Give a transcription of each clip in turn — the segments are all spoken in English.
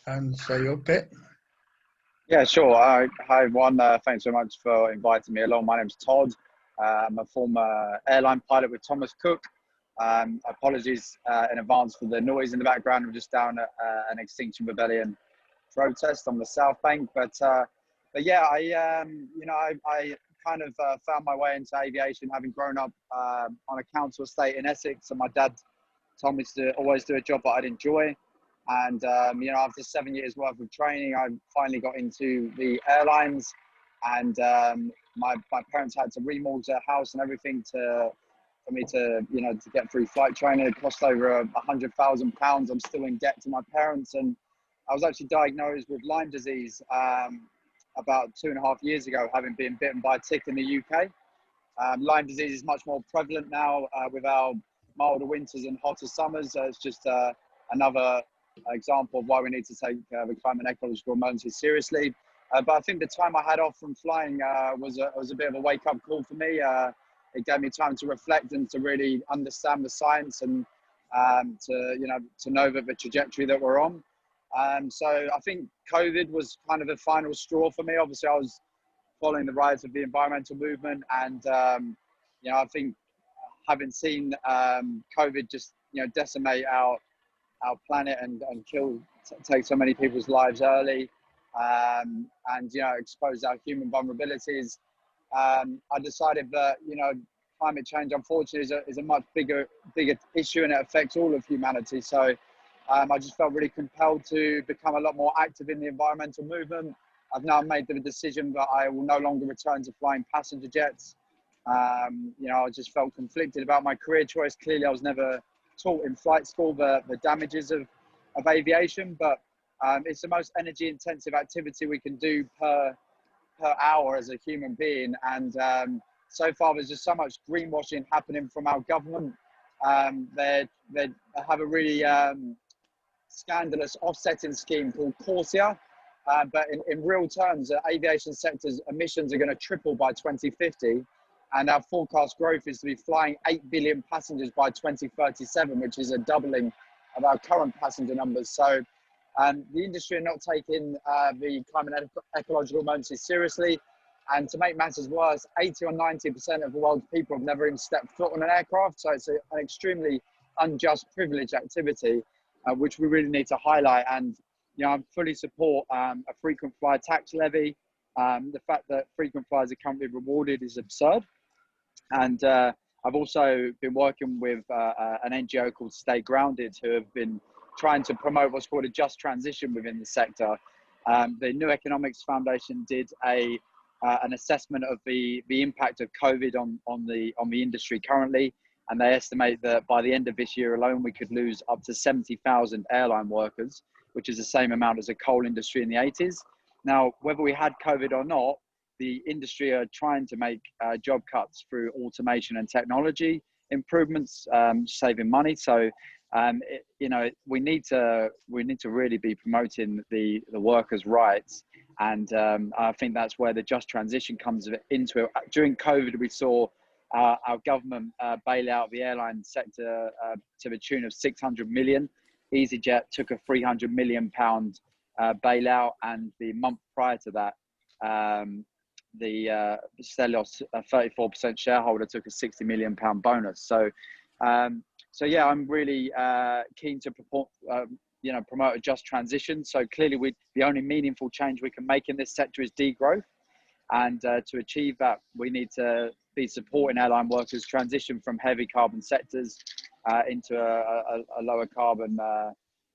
and say your bit. Yeah, sure. Hi, everyone. Thanks so much for inviting me along. My name's Todd. I'm a former airline pilot with Thomas Cook. Apologies in advance for the noise in the background. I'm just down at an Extinction Rebellion protest on the South Bank. But yeah, I kind of found my way into aviation, having grown up on a council estate in Essex, and my dad told me to always do a job that I'd enjoy. And, after 7 years worth of training, I finally got into the airlines, and my parents had to remortgage their house and everything for me to get through flight training. It cost over £100,000. I'm still in debt to my parents. And I was actually diagnosed with Lyme disease about 2.5 years ago, having been bitten by a tick in the UK. Lyme disease is much more prevalent now with our milder winters and hotter summers. It's just another example of why we need to take the climate and ecological emergency seriously. But I think the time I had off from flying was a bit of a wake-up call for me. It gave me time to reflect and to really understand the science and to know that the trajectory that we're on. So I think COVID was kind of the final straw for me. Obviously, I was following the rise of the environmental movement, and I think having seen COVID just decimate our planet and take so many people's lives early, and expose our human vulnerabilities, I decided that climate change, unfortunately, is a much bigger issue, and it affects all of humanity. So I just felt really compelled to become a lot more active in the environmental movement. I've now made the decision that I will no longer return to flying passenger jets. I just felt conflicted about my career choice. Clearly, I was never taught in flight school the damages of aviation, but it's the most energy intensive activity we can do per hour as a human being. And so far there's just so much greenwashing happening from our government. They have a really scandalous offsetting scheme called Corsia, but in real terms, the aviation sector's emissions are going to triple by 2050. And our forecast growth is to be flying 8 billion passengers by 2037, which is a doubling of our current passenger numbers. So the industry are not taking the climate and ecological emergency seriously. And to make matters worse, 80 or 90% of the world's people have never even stepped foot on an aircraft. So it's an extremely unjust, privileged activity, which we really need to highlight. And I fully support a frequent flyer tax levy. The fact that frequent flyers are currently rewarded is absurd. And I've also been working with an NGO called Stay Grounded, who have been trying to promote what's called a just transition within the sector. The New Economics Foundation did an assessment of the impact of COVID on the industry currently, and they estimate that by the end of this year alone, we could lose up to 70,000 airline workers, which is the same amount as the coal industry in the 80s. Now, whether we had COVID or not, the industry are trying to make job cuts through automation and technology improvements, saving money. So, we need to really be promoting the workers' rights, and I think that's where the just transition comes into it. During COVID, we saw our government bail out the airline sector to the tune of 600 million. EasyJet took a £300 million bailout, and the month prior to that, the Stelios, a 34% shareholder, took a £60 million bonus. So yeah, I'm really keen to promote a just transition. So clearly, the only meaningful change we can make in this sector is degrowth, and to achieve that, we need to be supporting airline workers transition from heavy carbon sectors into a lower carbon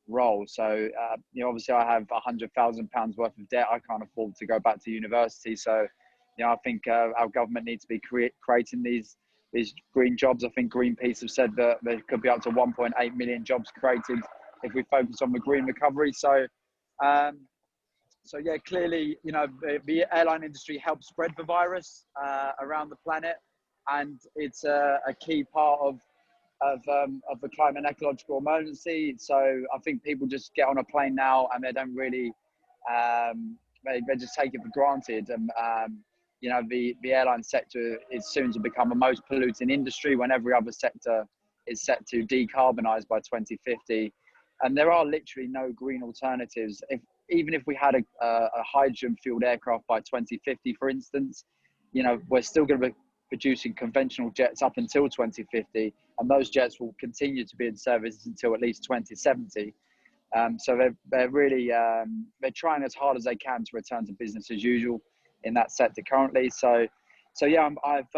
role. So obviously, I have £100,000 worth of debt. I can't afford to go back to university. So I think our government needs to be creating these green jobs. I think Greenpeace have said that there could be up to 1.8 million jobs created if we focus on the green recovery. So yeah, clearly, the airline industry helps spread the virus around the planet, and it's a key part of the climate and ecological emergency. So I think people just get on a plane now and they don't really, they just take it for granted. And the airline sector is soon to become the most polluting industry when every other sector is set to decarbonize by 2050. and there are literally no green alternatives. Even if we had a hydrogen fueled aircraft by 2050, for instance, you know, we're still going to be producing conventional jets up until 2050, and those jets will continue to be in service until at least 2070. So they're really they're trying as hard as they can to return to business as usual in that sector currently. So yeah, I've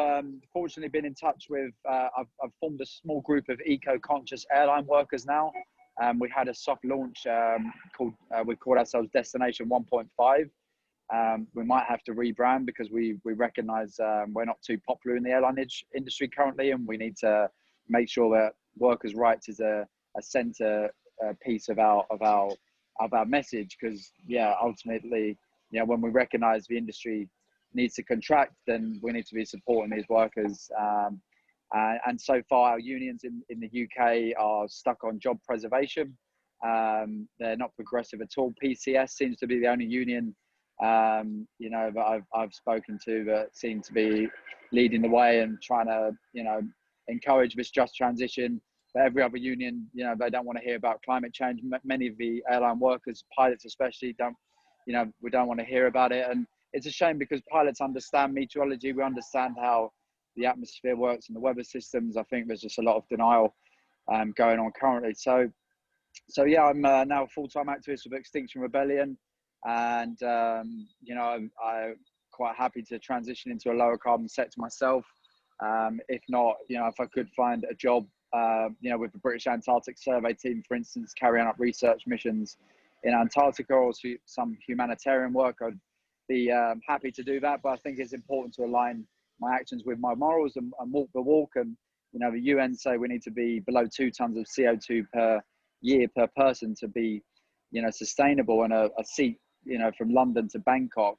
fortunately been in touch with. I've formed a small group of eco-conscious airline workers now. We had a soft launch called we called ourselves Destination 1.5. We might have to rebrand because we recognise we're not too popular in the airline industry currently, and we need to make sure that workers' rights is a centre piece of our message. Because yeah, ultimately, you know, when we recognise the industry needs to contract, then we need to be supporting these workers. And so far, our unions in the UK are stuck on job preservation. They're not progressive at all. PCS seems to be the only union, you know, that I've spoken to that seem to be leading the way and trying to, you know, encourage this just transition. But every other union, you know, they don't want to hear about climate change. Many of the airline workers, pilots especially, we don't want to hear about it. And it's a shame because pilots understand meteorology. We understand how the atmosphere works and the weather systems. I think there's just a lot of denial going on currently. So yeah, I'm now a full-time activist with Extinction Rebellion, and you know, I'm quite happy to transition into a lower carbon sector myself. If not, you know, if I could find a job, you know, with the British Antarctic Survey team, for instance, carrying out research missions in Antarctica or some humanitarian work, I'd be happy to do that. But I think it's important to align my actions with my morals and walk the walk. And you know, the UN say we need to be below 2 tons of CO2 per year per person to be, you know, sustainable. And a seat, you know, from London to Bangkok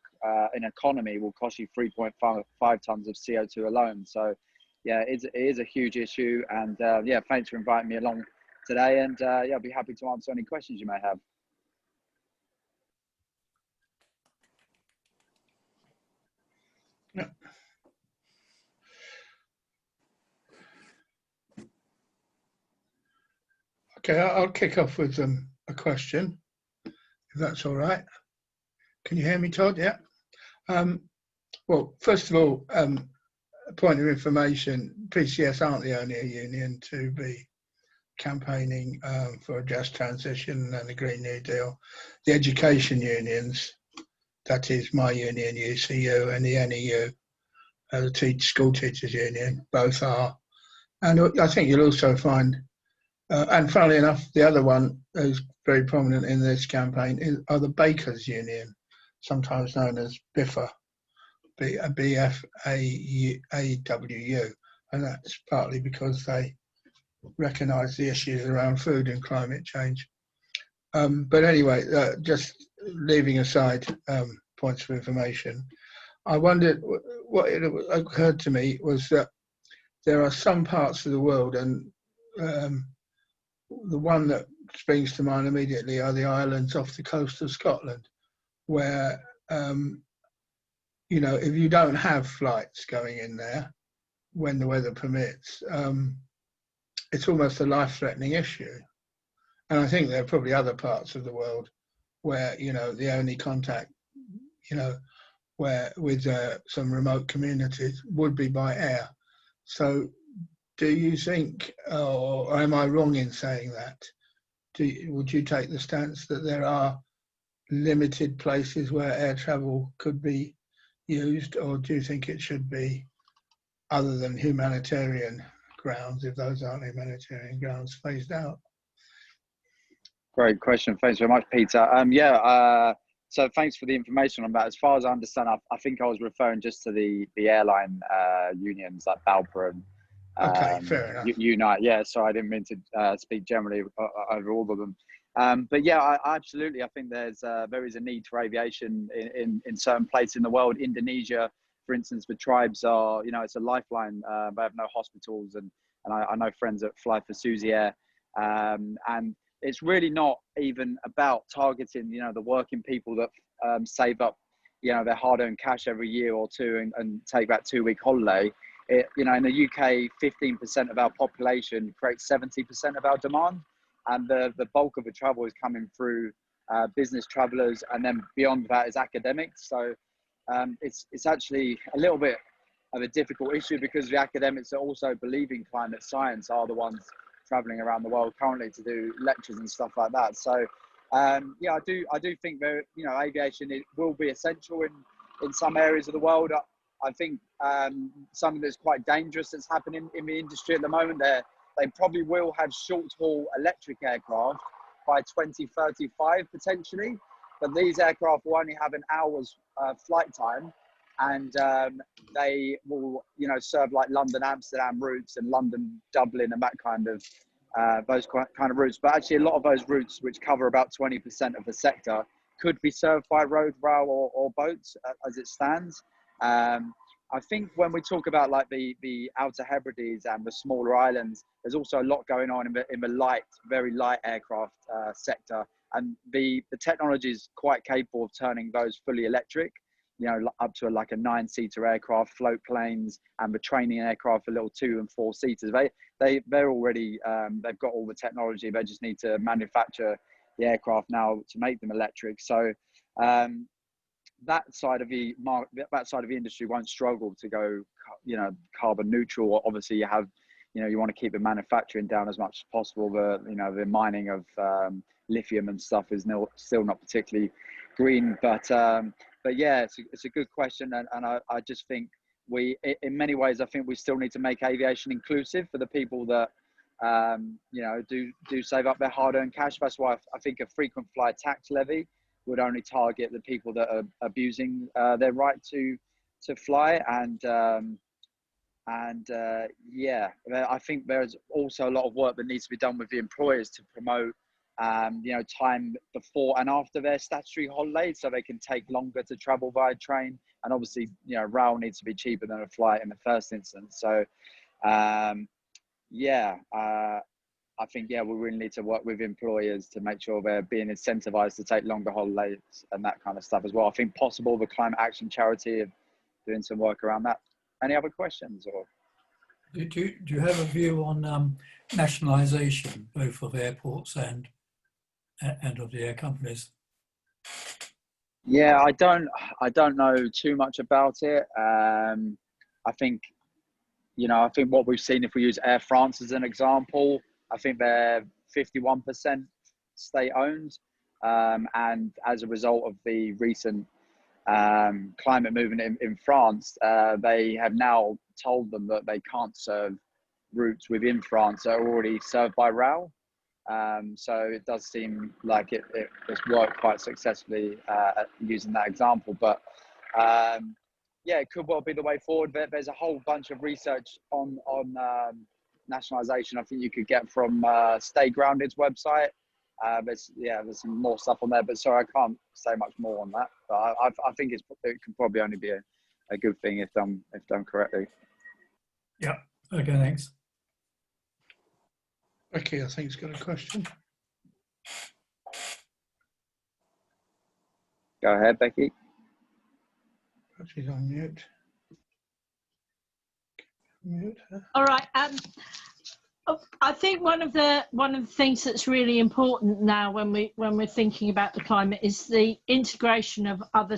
in economy will cost you 3.5 tons of CO2 alone. So yeah, it is a huge issue. And yeah, thanks for inviting me along today. And yeah, I'll be happy to answer any questions you may have. Yeah. Okay, I'll kick off with a question, if that's all right. Can you hear me, Todd? Yeah. Well, first of all, a point of information, PCS aren't the only union to be campaigning for a just transition and a Green New Deal. The education unions, that is my union, UCU, and the NEU, the school teachers union, both are. And I think you'll also find, and funnily enough, the other one who's very prominent in this campaign are the Bakers Union, sometimes known as BIFA, BFAWU, and that's partly because they recognise the issues around food and climate change. But anyway, just leaving aside points of information, I wondered, what it occurred to me was that there are some parts of the world, and the one that springs to mind immediately are the islands off the coast of Scotland, where you know, if you don't have flights going in there when the weather permits, it's almost a life-threatening issue. And I think there are probably other parts of the world where, you know, the only contact, you know, where with some remote communities would be by air. So do you think, or am I wrong in saying that? Would you take the stance that there are limited places where air travel could be used, or do you think it should be other than humanitarian grounds, if those aren't humanitarian grounds, phased out? Great question. Thanks very much, Peter. Yeah, so thanks for the information on that. As far as I understand, I think I was referring just to the airline unions like BALPA and okay, fair enough. Unite. Yeah, so I didn't mean to speak generally over all of them. But yeah, I absolutely. I think there is a need for aviation in certain places in the world. Indonesia, for instance, the tribes are, you know, it's a lifeline. They have no hospitals, and I know friends that fly for Suzy Air, and it's really not even about targeting, you know, the working people that save up, you know, their hard-earned cash every year or two and take that 2-week holiday. You know, in the UK, 15% of our population creates 70% of our demand. and the bulk of the travel is coming through business travelers, and then beyond that is academics. So it's actually a little bit of a difficult issue, because the academics that also believe in climate science are the ones traveling around the world currently to do lectures and stuff like that. So yeah, I do think that, you know, aviation, it will be essential in some areas of the world. I think something that's quite dangerous that's happening in the industry at the moment, they probably will have short-haul electric aircraft by 2035 potentially, but these aircraft will only have an hour's flight time, and they will, you know, serve like London Amsterdam routes and London Dublin and that kind of those kind of routes. But actually, a lot of those routes, which cover about 20% of the sector, could be served by road, rail, or boats as it stands. I think when we talk about like the Outer Hebrides and the smaller islands, there's also a lot going on in the light, very light aircraft sector, and the technology is quite capable of turning those fully electric. You know, up to like a 9-seater aircraft, float planes, and the training aircraft for little 2- and 4-seaters. They're already they've got all the technology. They just need to manufacture the aircraft now to make them electric. So that side of the industry won't struggle to go, you know, carbon neutral. Obviously, you have, you know, you want to keep the manufacturing down as much as possible. The mining of lithium and stuff is still not particularly green, but yeah, it's a good question, and I just think in many ways, I think we still need to make aviation inclusive for the people that you know, do save up their hard-earned cash. That's why I think a frequent flyer tax levy would only target the people that are abusing their right to fly, and yeah, I think there's also a lot of work that needs to be done with the employers to promote you know, time before and after their statutory holidays, so they can take longer to travel via train. And obviously, you know, rail needs to be cheaper than a flight in the first instance. So yeah, I think, yeah, we really need to work with employers to make sure they're being incentivized to take longer holidays and that kind of stuff as well. I think possible, the Climate Action Charity are doing some work around that. Any other questions? Or do you have a view on nationalisation, both of airports and of the air companies? Yeah, I don't know too much about it. I think, you know, I think what we've seen, if we use Air France as an example, I think they're 51% state owned, and as a result of the recent climate movement in France, they have now told them that they can't serve routes within France that are already served by rail. So it does seem like it's worked quite successfully using that example. But yeah, it could well be the way forward. There's a whole bunch of research on nationalisation I think you could get from Stay Grounded's website. There's some more stuff on there, but sorry, I can't say much more on that. But I think it can probably only be a good thing if done correctly. Yeah. Okay. Thanks. Becky, I think, has got a question. Go ahead, Becky. She's on mute. Mute her. All right. I think one of the things that's really important now when we're thinking about the climate is the integration of other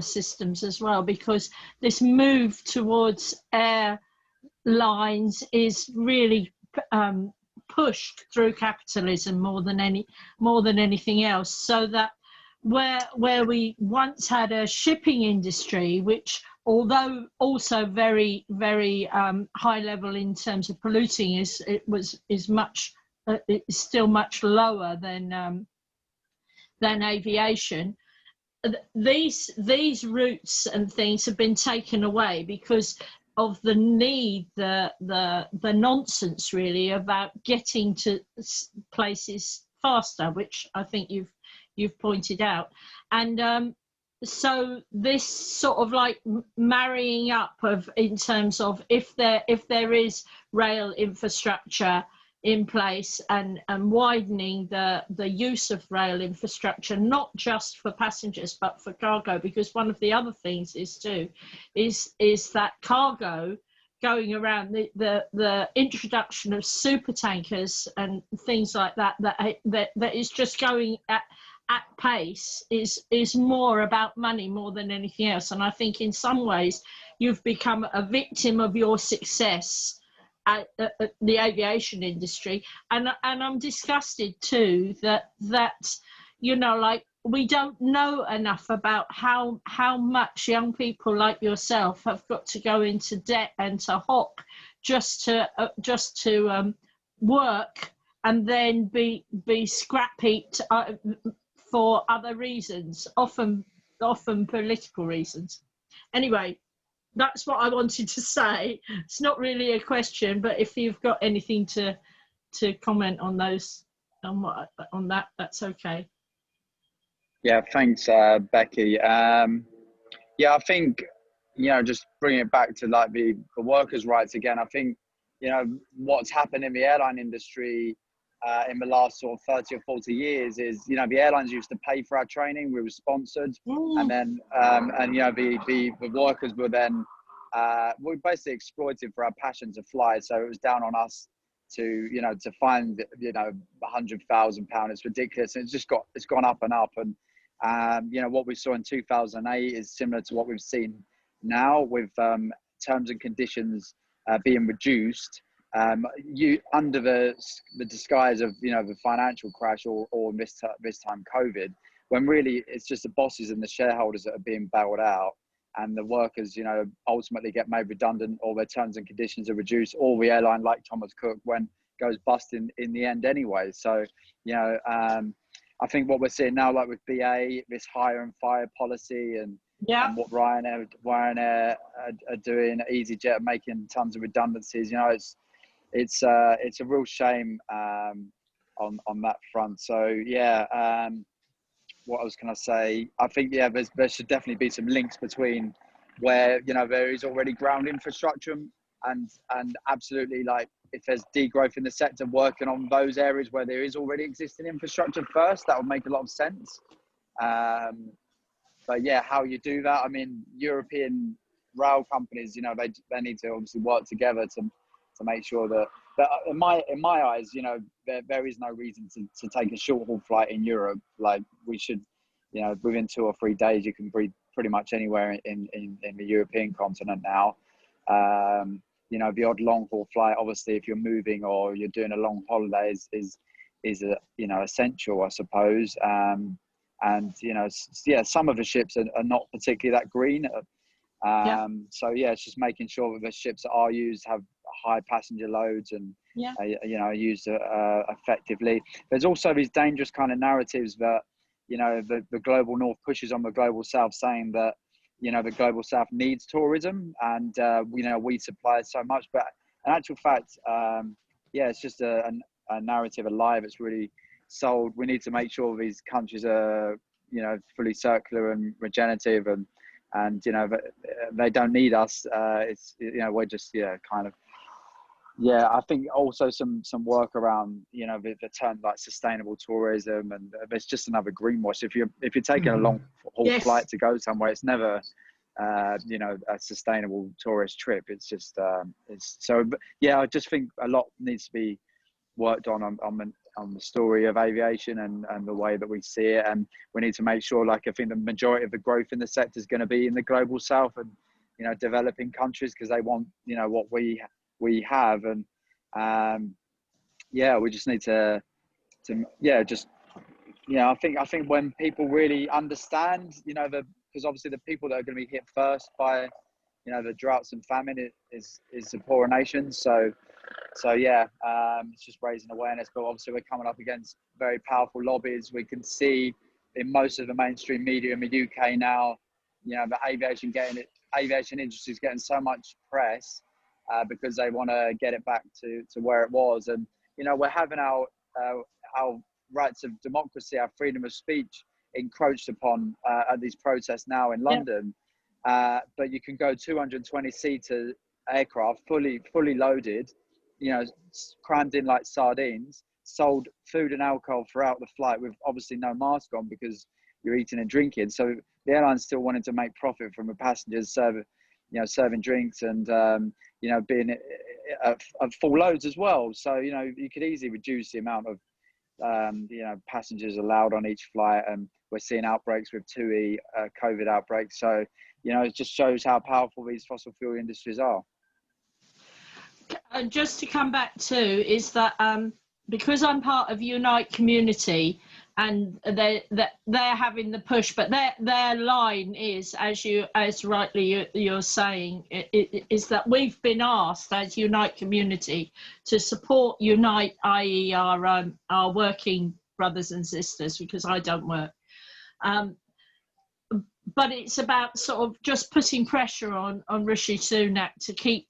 systems as well, because this move towards airlines is really pushed through capitalism more than anything else. So that where we once had a shipping industry, which, although also very, very high level in terms of polluting, is still much lower than aviation. These routes and things have been taken away because of the need, the nonsense really about getting to places faster, which I think you've pointed out. And so this sort of like marrying up in terms of if there is rail infrastructure in place and widening the use of rail infrastructure, not just for passengers but for cargo, because one of the other things is that cargo going around, the introduction of super tankers and things like that that is just going at pace is more about money more than anything else. And I think in some ways you've become a victim of your success at the aviation industry, and I'm disgusted too that you know, like, we don't know enough about how much young people like yourself have got to go into debt and to hawk just to work and then be scrap heaped for other reasons, often political reasons. Anyway, that's what I wanted to say. It's not really a question, but if you've got anything to comment on those, on that, that's okay. Yeah, thanks, Becky. Yeah, I think, you know, just bringing it back to like the workers' rights again, I think, you know, what's happened in the airline industry in the last sort of 30 or 40 years is, you know, the airlines used to pay for our training, we were sponsored, and then, and, you know, the workers were then, we basically exploited for our passion to fly. So it was down on us to, you know, to find, you know, £100,000. It's ridiculous. And it's gone up and up. And, you know, what we saw in 2008 is similar to what we've seen now with terms and conditions being reduced. You under the disguise of, you know, the financial crash or this time COVID, when really it's just the bosses and the shareholders that are being bailed out, and the workers, you know, ultimately get made redundant, or their terms and conditions are reduced, or the airline, like Thomas Cook, goes bust in the end anyway. So, you know, I think what we're seeing now, like with BA, this hire and fire policy, and what Ryanair are doing, EasyJet making tons of redundancies, you know, it's a real shame on that front. So yeah, what else can I say? I think, yeah, there should definitely be some links between where, you know, there is already ground infrastructure and absolutely, like, if there's degrowth in the sector, working on those areas where there is already existing infrastructure first, that would make a lot of sense. But yeah, how you do that, I mean, European rail companies, you know, they need to obviously work together to make sure that in my eyes, you know, there is no reason to take a short haul flight in Europe. Like, we should, you know, within 2 or 3 days, you can breathe pretty much anywhere in the European continent now. You know, the odd long haul flight, obviously, if you're moving or you're doing a long holiday, is a, you know, essential, I suppose. And, you know, yeah, some of the ships are not particularly that green. So yeah, it's just making sure that the ships that are used have high passenger loads and you know, used effectively. There's also these dangerous kind of narratives that, you know, the global north pushes on the global south, saying that, you know, the global south needs tourism, and you know, we supply so much. But in actual fact, yeah, it's just a narrative, a lie that's really sold. We need to make sure these countries are, you know, fully circular and regenerative, and you know, they don't need us. It's, you know, we're just, yeah, kind of, yeah. I think also some work around, you know, the term like sustainable tourism, and it's just another greenwash. If you're taking a long haul flight to go somewhere, it's never you know, a sustainable tourist trip. It's just it's so, but yeah, I just think a lot needs to be worked on the story of aviation and the way that we see it, and we need to make sure, like, I think the majority of the growth in the sector is going to be in the global south and, you know, developing countries, because they want, you know, what we have, and yeah, we just need to yeah, just, you know, I think when people really understand, you know, because obviously the people that are going to be hit first by, you know, the droughts and famine is the poorer nations. So yeah, it's just raising awareness. But obviously we're coming up against very powerful lobbies. We can see in most of the mainstream media in the UK now, you know, the aviation industry is getting so much press because they want to get it back to where it was. And, you know, we're having our rights of democracy, our freedom of speech encroached upon at these protests now in London. But you can go 220-seater aircraft, fully loaded, you know, crammed in like sardines, sold food and alcohol throughout the flight with obviously no mask on because you're eating and drinking. So the airline's still wanting to make profit from the passengers. So, you know, serving drinks and, you know, being at full loads as well. So, you know, you could easily reduce the amount of, you know, passengers allowed on each flight. And we're seeing outbreaks with TUI, COVID outbreaks. So, you know, it just shows how powerful these fossil fuel industries are. Just to come back to is that because I'm part of Unite Community, and they're having the push, but their line is, as rightly you're saying, is that we've been asked as Unite Community to support Unite, i.e. our working brothers and sisters, because I don't work. But it's about sort of just putting pressure on Rishi Sunak to keep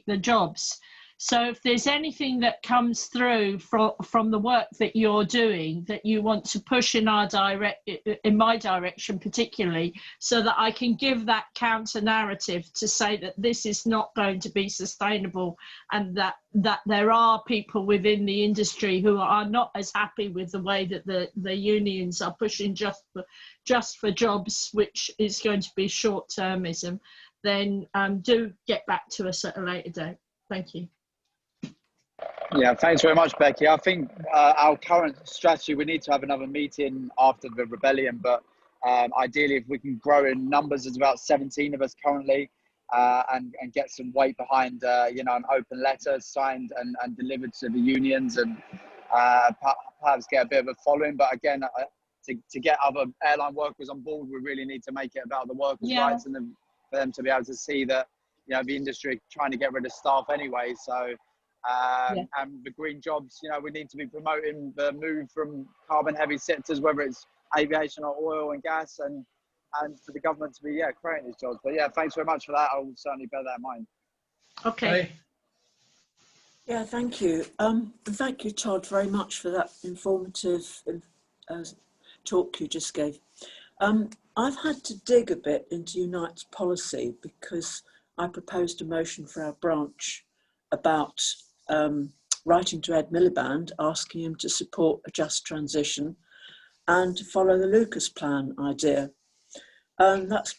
the jobs. So if there's anything that comes through from the work that you're doing that you want to push in my direction particularly, so that I can give that counter narrative to say that this is not going to be sustainable, and that there are people within the industry who are not as happy with the way that the unions are pushing just for jobs, which is going to be short-termism, then do get back to us at a later date. Thank you. Yeah, thanks very much, Becky. I think our current strategy, we need to have another meeting after the rebellion, but ideally if we can grow in numbers, there's about 17 of us currently, and get some weight behind, you know, an open letter signed and delivered to the unions, and perhaps get a bit of a following. But again, to get other airline workers on board, we really need to make it about the workers' rights, and then for them to be able to see that, you know, the industry trying to get rid of staff anyway. So, and the green jobs, you know, we need to be promoting the move from carbon heavy sectors, whether it's aviation or oil and gas, and for the government to be, creating these jobs. But yeah, thanks very much for that. I'll certainly bear that in mind. Okay. Yeah, thank you. And thank you, Todd, very much for that informative talk you just gave. I've had to dig a bit into Unite's policy because I proposed a motion for our branch about writing to Ed Miliband, asking him to support a just transition and to follow the Lucas plan idea. That's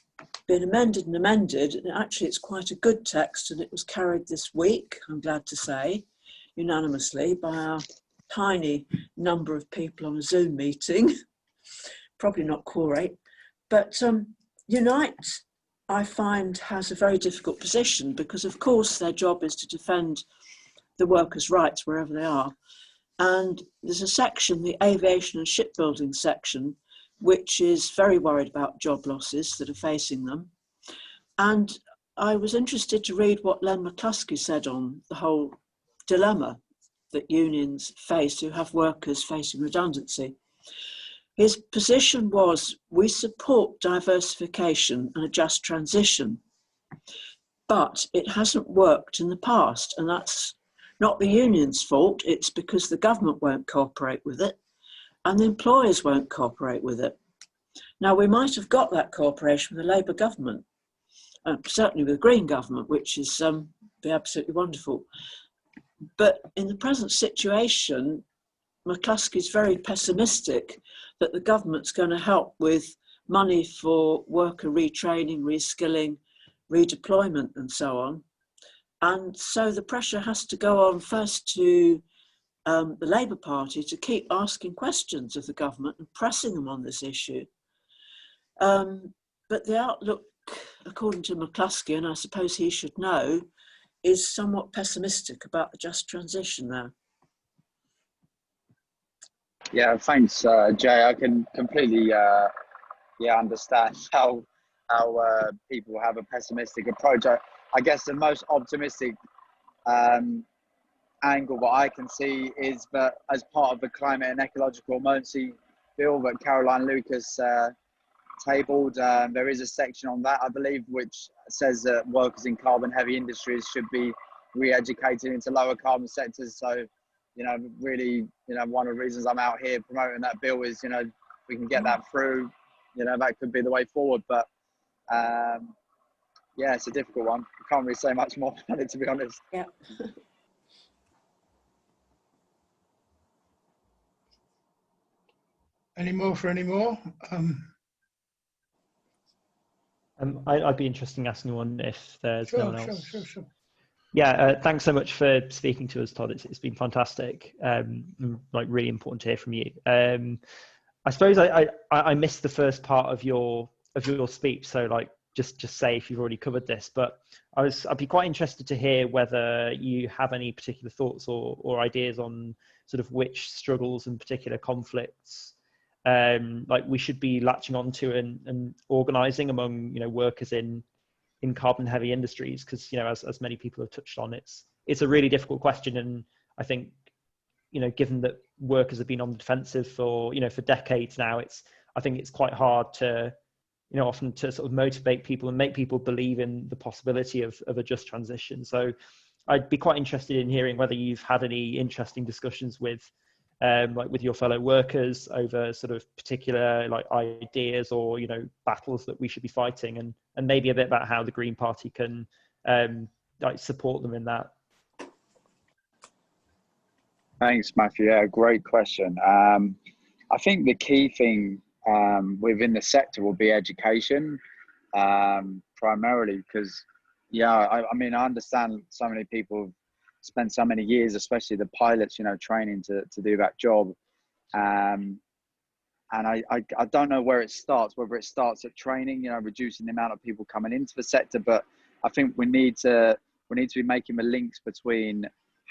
been amended and amended, and actually it's quite a good text, and it was carried this week, I'm glad to say, unanimously by our tiny number of people on a Zoom meeting, probably not quorate. But Unite, I find, has a very difficult position because, of course, their job is to defend the workers' rights wherever they are. And there's a section, the aviation and shipbuilding section, which is very worried about job losses that are facing them. And I was interested to read what Len McCluskey said on the whole dilemma that unions face who have workers facing redundancy. His position was, we support diversification and a just transition, but it hasn't worked in the past, and that's not the union's fault. It's because the government won't cooperate with it and the employers won't cooperate with it. Now, we might have got that cooperation with the Labour government, certainly with the Green government, which is be absolutely wonderful. But in the present situation, McCluskey's very pessimistic that the government's going to help with money for worker retraining, reskilling, redeployment and so on. And so the pressure has to go on first to the Labour Party to keep asking questions of the government and pressing them on this issue. But the outlook, according to McCluskey, and I suppose he should know, is somewhat pessimistic about the just transition there. Yeah, thanks, Jay. I can completely understand how people have a pessimistic approach. I guess the most optimistic angle that I can see is that as part of the climate and ecological emergency bill that Caroline Lucas tabled, there is a section on that, I believe, which says that workers in carbon heavy industries should be re-educated into lower carbon sectors. So, you know, really, you know, one of the reasons I'm out here promoting that bill is, you know, we can get that through, you know, that could be the way forward. But yeah, it's a difficult one. I can't really say much more on it, to be honest. Yeah. Any more for any more? I'd be interested in asking one if there's no one else. Sure. Yeah, thanks so much for speaking to us, Todd. It's been fantastic. Like really important to hear from you. I suppose I missed the first part of your speech, so like just say if you've already covered this, but I'd be quite interested to hear whether you have any particular thoughts or ideas on sort of which struggles and particular conflicts like we should be latching onto and organising among workers in carbon heavy industries, because as many people have touched on, it's a really difficult question, and I think given that workers have been on the defensive for for decades now, I think it's quite hard to often to sort of motivate people and make people believe in the possibility of a just transition. So I'd be quite interested in hearing whether you've had any interesting discussions with like with your fellow workers over sort of particular like ideas or battles that we should be fighting, and maybe a bit about how the Green Party can like support them in that. Thanks, Matthew. Yeah, great question. I think the key thing within the sector will be education, primarily, because I mean, I understand so many people spend so many years, especially the pilots, training to do that job. And I don't know where it starts, whether it starts at training, reducing the amount of people coming into the sector. But I think we need to be making the links between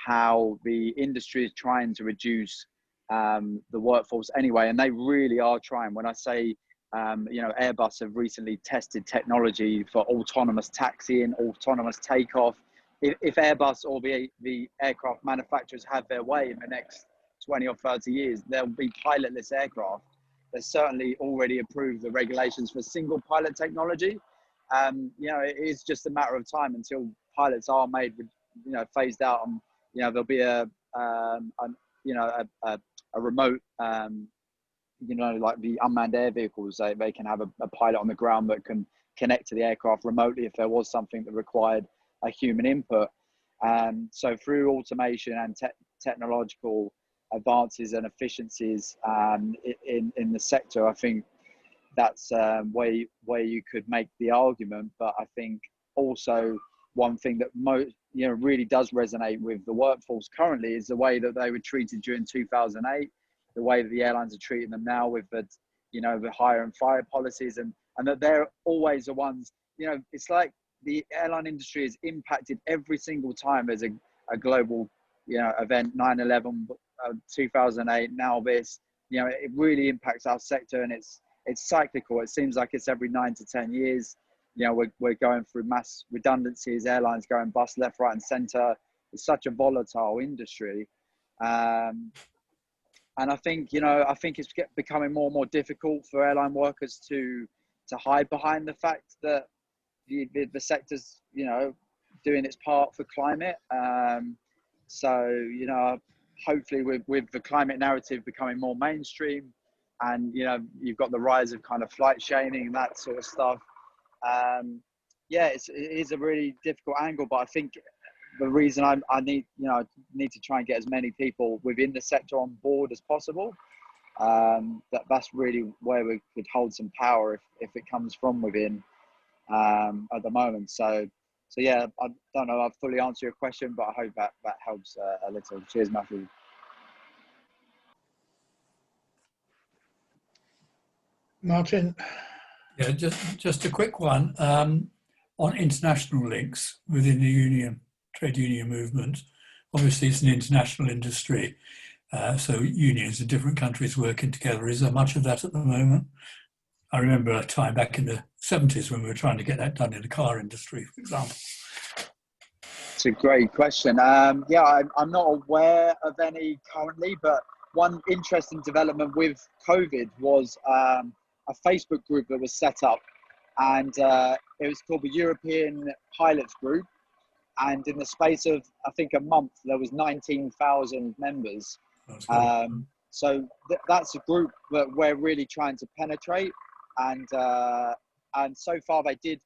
how the industry is trying to reduce the workforce anyway. And they really are trying. When I say, Airbus have recently tested technology for autonomous taxiing, autonomous takeoff. If Airbus or the aircraft manufacturers have their way in the next 20 or 30 years, there'll be pilotless aircraft. They've certainly already approved the regulations for single pilot technology. It is just a matter of time until pilots are made, phased out, and there'll be a remote, like the unmanned air vehicles. They can have a pilot on the ground that can connect to the aircraft remotely if there was something that required a human input. So through automation and technological advances and efficiencies in the sector, I think that's where you could make the argument. But I think also one thing that really does resonate with the workforce currently is the way that they were treated during 2008, the way that the airlines are treating them now with the the hire and fire policies, and that they're always the ones. It's like the airline industry is impacted every single time there's a global event, 9/11, 2008, now this. It really impacts our sector, and it's cyclical. It seems like it's every 9 to 10 years. We're going through mass redundancies, airlines going bust left, right, and centre. It's such a volatile industry, and I think it's becoming more and more difficult for airline workers to hide behind the fact that the sector's doing its part for climate. So hopefully with the climate narrative becoming more mainstream, and you've got the rise of kind of flight shaming and that sort of stuff. It is a really difficult angle, but I think the reason I need to try and get as many people within the sector on board as possible. That's really where we could hold some power if it comes from within at the moment. So yeah, I don't know if I've fully answered your question, but I hope that helps a little. Cheers, Matthew. Martin. Yeah, just a quick one on international links within the trade union movement. Obviously, it's an international industry, so unions in different countries working together. Is there much of that at the moment? I remember a time back in the 70s when we were trying to get that done in the car industry, for example. It's a great question. I'm not aware of any currently, but one interesting development with COVID was a Facebook group that was set up, and it was called the European Pilots Group. And in the space of, I think, a month, there was 19,000 members. So that's a group that we're really trying to penetrate. And so far they did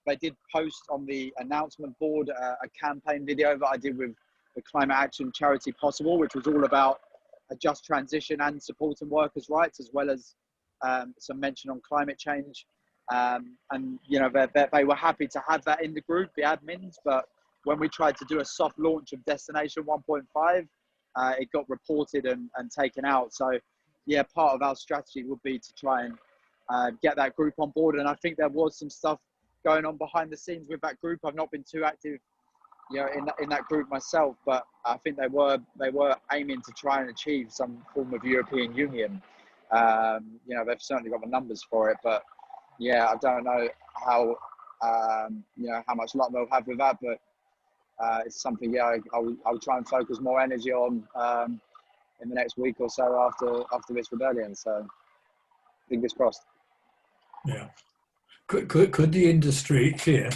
post on the announcement board a campaign video that I did with the climate action charity Possible, which was all about a just transition and supporting workers' rights, as well as some mention on climate change. And they were happy to have that in the group, the admins. But when we tried to do a soft launch of Destination 1.5, it got reported and taken out. So yeah, part of our strategy would be to try and get that group on board. And I think there was some stuff going on behind the scenes with that group. I've not been too active, in that group myself, but I think they were aiming to try and achieve some form of European Union. They've certainly got the numbers for it, but yeah, I don't know how how much luck they'll have with that, but it's something I'll try and focus more energy on in the next week or so after this rebellion. So fingers crossed. Yeah. Could the industry here,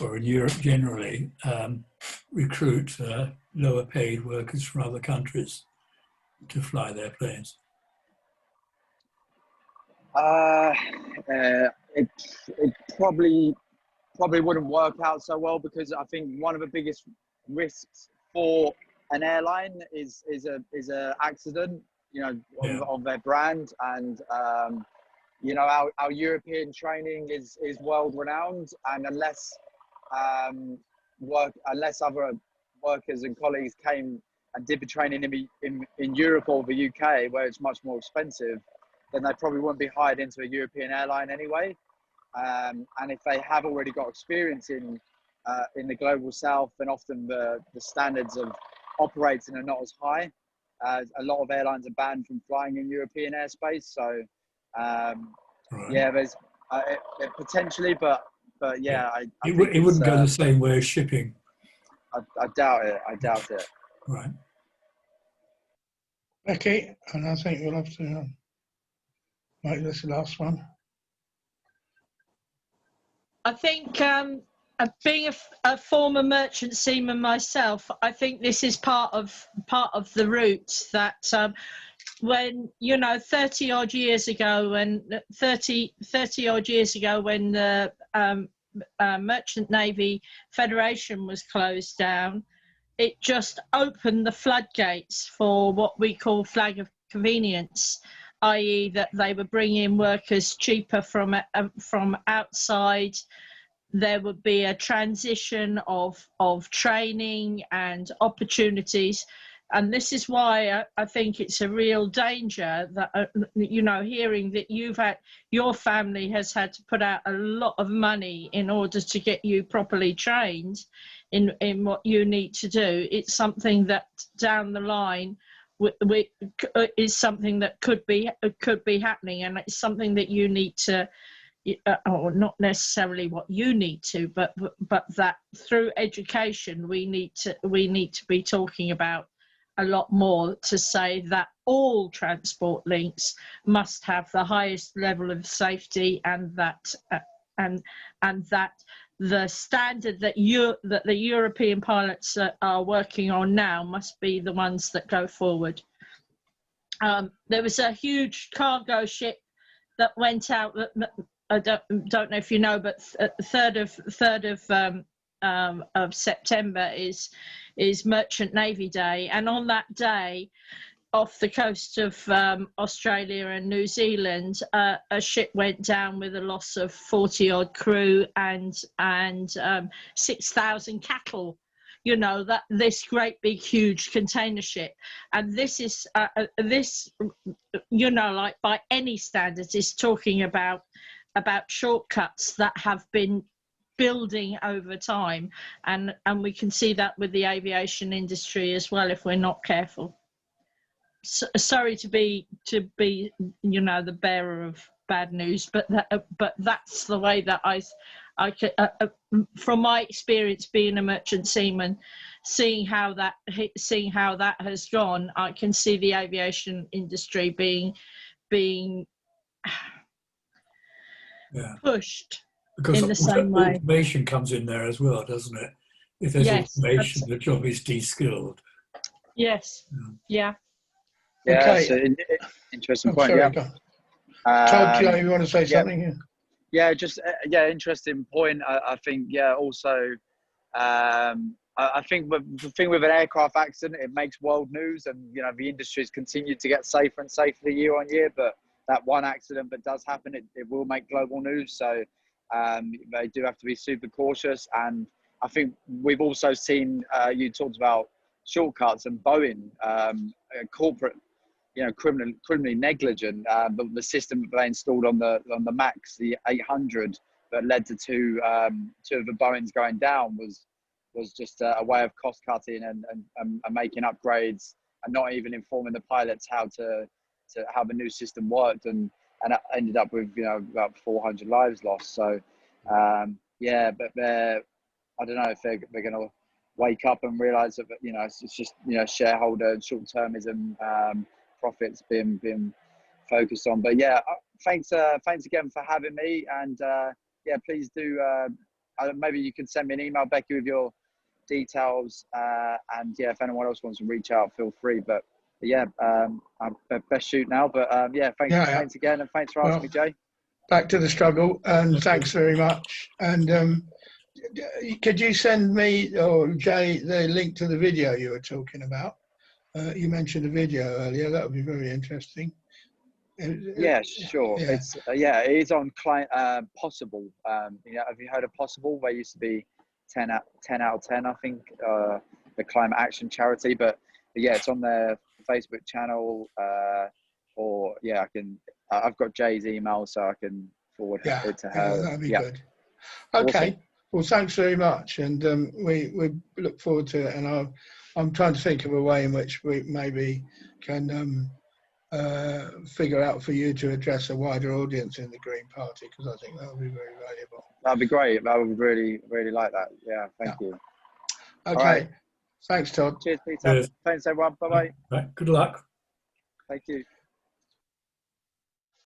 or in Europe generally, recruit lower paid workers from other countries to fly their planes? It probably wouldn't work out so well, because I think one of the biggest risks for an airline is a accident, of their brand. And our European training is world renowned, and unless other workers and colleagues came and did the training in Europe or the UK, where it's much more expensive, then they probably wouldn't be hired into a European airline anyway. And if they have already got experience in the global south, then often the standards of operating are not as high. A lot of airlines are banned from flying in European airspace. So Right. yeah, there's potentially, but yeah, I It think wouldn't go the same way as shipping. I doubt it. Right. Becky, and I think we'll have to make this the last one. I think being a former merchant seaman myself, I think this is part of the route that when 30 odd years ago, when the Merchant Navy Federation was closed down, it just opened the floodgates for what we call flag of convenience, i.e. that they were bringing workers cheaper from outside. There would be a transition of training and opportunities. And this is why I think it's a real danger that, hearing that your family has had to put out a lot of money in order to get you properly trained in what you need to do. It's something that down the line is something that could be happening, and it's something that you need to, or not necessarily what you need to, but that through education we need to be talking about a lot more, to say that all transport links must have the highest level of safety, and that the standard that the European pilots are working on now must be the ones that go forward. There was a huge cargo ship that went out. I don't know if you know, but 3rd of September is Merchant Navy Day, and on that day, off the coast of Australia and New Zealand, a ship went down with a loss of 40 odd crew and 6,000 cattle. That this great big huge container ship, and this is like by any standards, is talking about shortcuts that have been building over time, and we can see that with the aviation industry as well if we're not careful. Sorry to be the bearer of bad news, but that's the way that I could, from my experience being a merchant seaman, seeing how that has gone, I can see the aviation industry being pushed because in the same way. Automation comes in there as well, doesn't it? If there's automation, the job is de-skilled. Yes. Yeah. Yeah, okay. that's an interesting point. Sorry, yeah. Todd, you want to say something here? Yeah, just interesting point. I think also I think the thing with an aircraft accident, it makes world news, and the industry's continued to get safer and safer year on year. But that one accident that does happen, it will make global news. So they do have to be super cautious. And I think we've also seen, you talked about shortcuts and Boeing, corporate, criminally negligent, but the system that they installed on the Max, the 800, that led to two of the Boeings going down was just a way of cost cutting and making upgrades, and not even informing the pilots how the new system worked, and it ended up with about 400 lives lost. So but I don't know if they're going to wake up and realize that it's just shareholder short-termism, profits being focused on. But thanks again for having me, and please do maybe you can send me an email, Becky, with your details, and if anyone else wants to reach out, feel free. But I'm best shoot now, but thanks again, and thanks for asking me, Jay. Back to the struggle, and thanks very much. And could you send me or Jay the link to the video you were talking about? You mentioned a video earlier. That would be very interesting. Yeah, sure. Yeah. It's it is on Possible. Have you heard of Possible? They used to be 10 out of 10, I think, the climate action charity. But it's on their Facebook channel. I can. I've got Jay's email, so I can forward it to her. That'd be good. Okay. Awesome. Well, thanks very much, and we look forward to it. And I'm trying to think of a way in which we maybe can figure out for you to address a wider audience in the Green Party, because I think that would be very valuable. That'd be great. I would really, really like that. Yeah, thank you. Okay. Right. Thanks, Todd. Cheers, Peter. Cheers. Thanks, everyone. Bye-bye. Right. Good luck. Thank you.